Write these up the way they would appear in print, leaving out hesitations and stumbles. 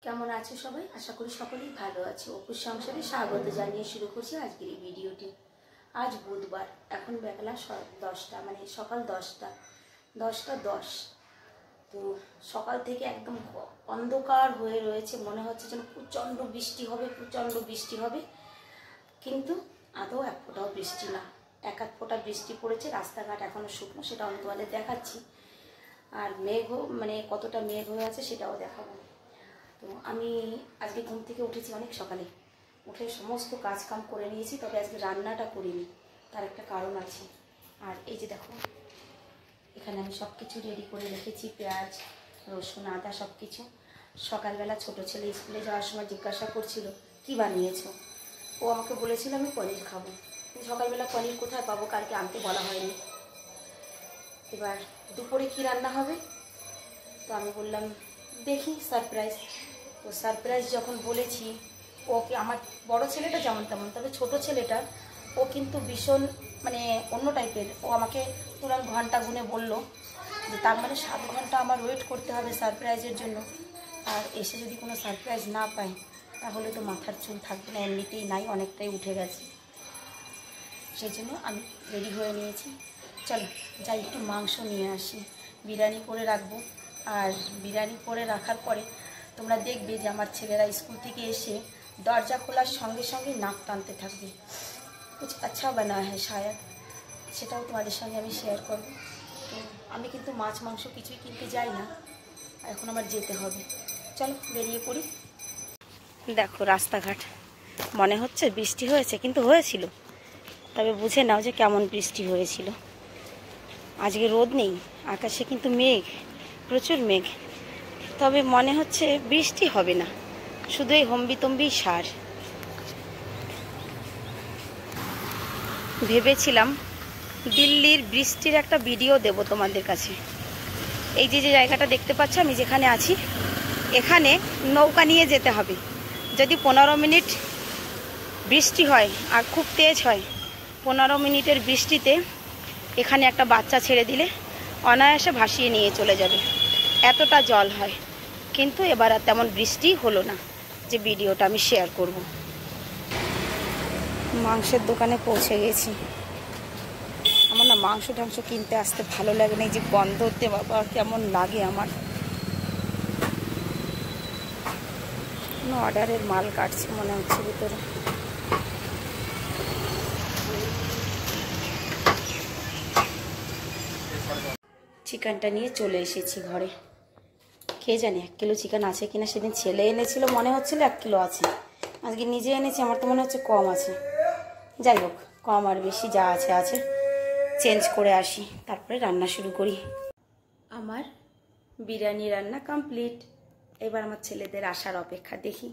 কেমন আছো সবাই? আশা করি সকলেই ভালো আছে। অপুর সংসারে স্বাগত জানিয়ে শুরু করছি আজকের এই ভিডিওটি। আজ বুধবার, এখন বেলা 10টা, মানে সকাল 10টা 10। তো সকাল থেকে একদম অন্ধকার হয়ে রয়েছে, মনে হচ্ছে যেন প্রচণ্ড বৃষ্টি হবে, কিন্তু আদৌ এক ফোঁটাও বৃষ্টি না। এক ফোঁটা বৃষ্টি পড়েছে, রাস্তাঘাট এখনও শুকনো, সেটা আমি তোমাদের দেখাচ্ছি। আর মেঘও, মানে কতটা মেঘ হয়ে আছে সেটাও দেখাবো। তো আমি আজকে ঘুম থেকে উঠেছি অনেক সকালে, উঠে সমস্ত কাজকাম করে নিয়েছি, তবে আজকে রান্নাটা করিনি, তার একটা কারণ আছে। আর এই যে দেখো, এখানে আমি সব কিছু রেডি করে রেখেছি, পেঁয়াজ রসুন আদা সব কিছু। সকালবেলা ছোটো ছেলে স্কুলে যাওয়ার সময় জিজ্ঞাসা করছিল কি বানিয়েছো, ও আমাকে বলেছিল আমি পনির খাবো। সকালবেলা পনির কোথায় পাবো, কালকে আনতে বলা হয়নি। এবার দুপুরে কি রান্না হবে, তো আমি বললাম দেখি সারপ্রাইজ। তো সারপ্রাইজ যখন বলেছি, ওকে, আমার বড় ছেলেটা যেমন তেমন, তবে ছোট ছেলেটা ও কিন্তু ভীষণ মানে অন্য টাইপের। ও আমাকে পুরো ঘন্টা গুনে বলল যে তার মানে 7 ঘন্টা আমার ওয়েট করতে হবে সারপ্রাইজের জন্য, আর এসে যদি কোনো সারপ্রাইজ না পাই তাহলে তো মাথার চুল থাকবে না, এমনিতেই নাই, অনেকটাই উঠে গেছে। সেই জন্য আমি রেডি হয়ে নিয়েছি। চলো যাই একটু মাংস নিয়ে আসি, বিরিয়ানি করে রাখবো। আর বিরিয়ানি করে রাখার পরে তোমরা দেখবে যে আমার ছেলেরা স্কুল থেকে এসে দরজা খোলার সঙ্গে সঙ্গে নাক টানতে থাকবে, কুছ আচ্ছা বানা হ্যাঁ শায়দ, সেটাও তোমাদের সঙ্গে আমি শেয়ার করবো। তো আমি কিন্তু মাছ মাংস কিছুই কিনতে যাই না, এখন আমার যেতে হবে। চলো বেরিয়ে পড়ি। দেখো রাস্তাঘাট, মনে হচ্ছে বৃষ্টি হয়েছে, কিন্তু হয়েছিল, তবে বুঝে নাও যে কেমন বৃষ্টি হয়েছিল। আজকে রোদ নেই, আকাশে কিন্তু মেঘ, প্রচুর মেঘ, তবে মনে হচ্ছে বৃষ্টি হবে না, শুধু এই হম্বিতম্বি সার। ভেবেছিলাম দিল্লির বৃষ্টির একটা ভিডিও দেব তোমাদের কাছে। এই যে জায়গাটা দেখতে পাচ্ছ আমি যেখানে আছি, এখানে নৌকা নিয়ে যেতে হবে। যদি 15 মিনিট বৃষ্টি হয় আর খুব তেজ হয়, 15 মিনিটের বৃষ্টিতে এখানে একটা বাচ্চা ছেড়ে দিলে অনায়াসে ভাসিয়ে নিয়ে চলে যাবে, এতটা জল হয়। কিন্তু এবার আর তেমন বৃষ্টি হলো না যে ভিডিওটা আমি শেয়ার করব। মাংসের দোকানে পৌঁছে গেছি। আমার না মাংস টাংস কিনতে আসতে ভালো লাগে না, এই যে গন্ধতে বাবা কেমন লাগে আমার। অর্ডারের মাল কাটছে মনে হচ্ছে ভিতরে। চিকেনটা নিয়ে চলে এসেছি ঘরে। কে জানে 1 কিলো চিকেন আছে কিনা, সেদিন ছেলে এনেছিল মনে হচ্ছিল 1 কিলো আছে, আজকে নিজে এনেছি, আমার তো মনে হচ্ছে কম আছে। যাই হোক, কম আর বেশি যা আছে আছে, চেঞ্জ করে আসি, তারপরে রান্না শুরু করি। আমার বিরিয়ানি রান্না কমপ্লিট। এবার আমার ছেলেদের আসার অপেক্ষা, দেখি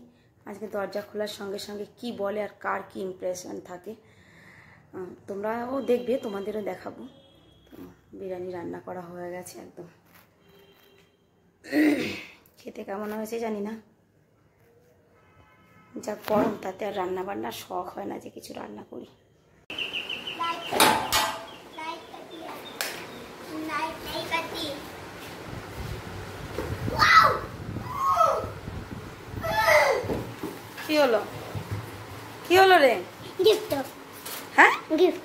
আজকে দরজা খোলার সঙ্গে সঙ্গে কি বলে আর কার কি ইমপ্রেশন থাকে। তোমরাও দেখবে, তোমাদেরও দেখাবো। বিরিয়ানি রান্না করা হয়ে গেছে একদম। খেতে কেমন হয়েছে জানি না, যা গরম তাতে আর রান্না বান্নার শখ হয় না যে কিছু রান্না করি। কি হলো, কি হলো রে? গিফট। হ্যাঁ গিফট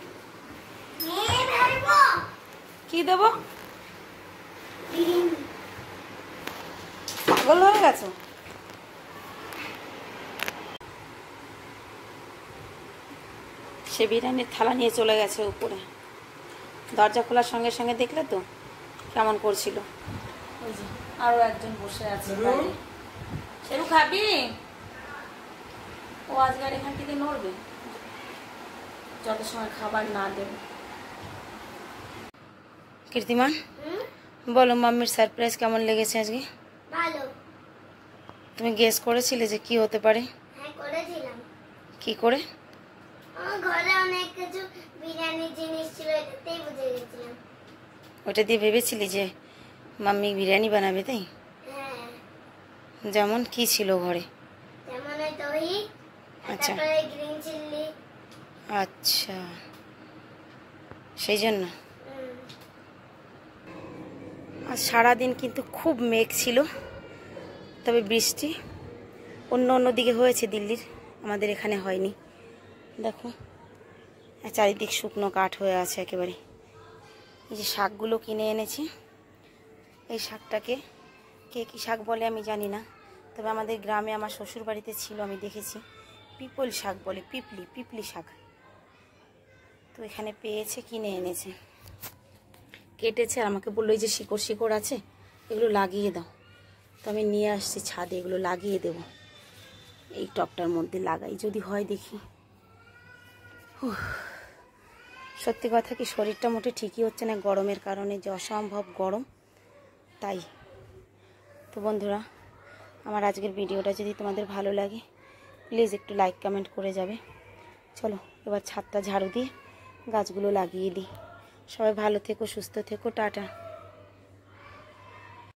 কি দেবো? পাগল হয়ে গেছো? সে বিরিয়ানির থালা নিয়ে চলে গেছে উপরে, দরজা খোলার সঙ্গে সঙ্গে দেখলে তো কেমন করছিল। ওই যে আরো একজন বসে আছে বাইরে। সেরু খাবি? ও আজকে আর এখান থেকে নড়বে যত সময় খাবার না দেবে। কীর্তিমান বলো, মাম্মির সারপ্রাইজ কেমন লেগেছে আজকে? ভালো। তুমি গেস করেছিলে যে কি হতে পারে? হ্যাঁ করেছিলাম। কি করে? আমার ঘরে অনেক কিছু বিরিয়ানির জিনিস ছিল, এটাতেই বুঝে গেছিলাম। ওটা দিয়ে ভেবেছিলি যে মাম্মি বিরিয়ানি বানাবে, তাই? হ্যাঁ। যেমন কি ছিল ঘরে? যেমন ওই দই, আচ্ছা তারপরে গ্রিন চিলি। আচ্ছা, সেই জন্য। আর সারাদিন কিন্তু খুব মেঘ ছিল, তবে বৃষ্টি অন্য অন্য দিকে হয়েছে দিল্লির, আমাদের এখানে হয়নি। দেখো চারিদিক শুকনো কাঠ হয়ে আছে একেবারে। এই যে শাকগুলো কিনে এনেছি, এই শাকটাকে কে কী শাক বলে আমি জানি না, তবে আমাদের গ্রামে আমার শ্বশুর বাড়িতে ছিল, আমি দেখেছি পিপল শাক বলে, পিপলি শাক। তো এখানে পেয়েছে, কিনে এনেছে, কেটেছে আর আমাকে বললো এই যে শিকড় শিকড় আছে এগুলো লাগিয়ে দাও। তো আমি নিয়ে আসছি ছাদে, এগুলো লাগিয়ে দেব, এই টবটার মধ্যে লাগাই, যদি হয় দেখি। সত্যি কথা কি শরীরটা মোটে ঠিকই হচ্ছে না গরমের কারণে, যে অসম্ভব গরম। তাই তো বন্ধুরা, আমার আজকের ভিডিওটা যদি তোমাদের ভালো লাগে প্লিজ একটু লাইক কমেন্ট করে যাবে। চলো এবার ছাদটা ঝাড়ু দিয়ে গাছগুলো লাগিয়ে দিই। সবাই ভালো থেকো, সুস্থ থেকো, টাটা।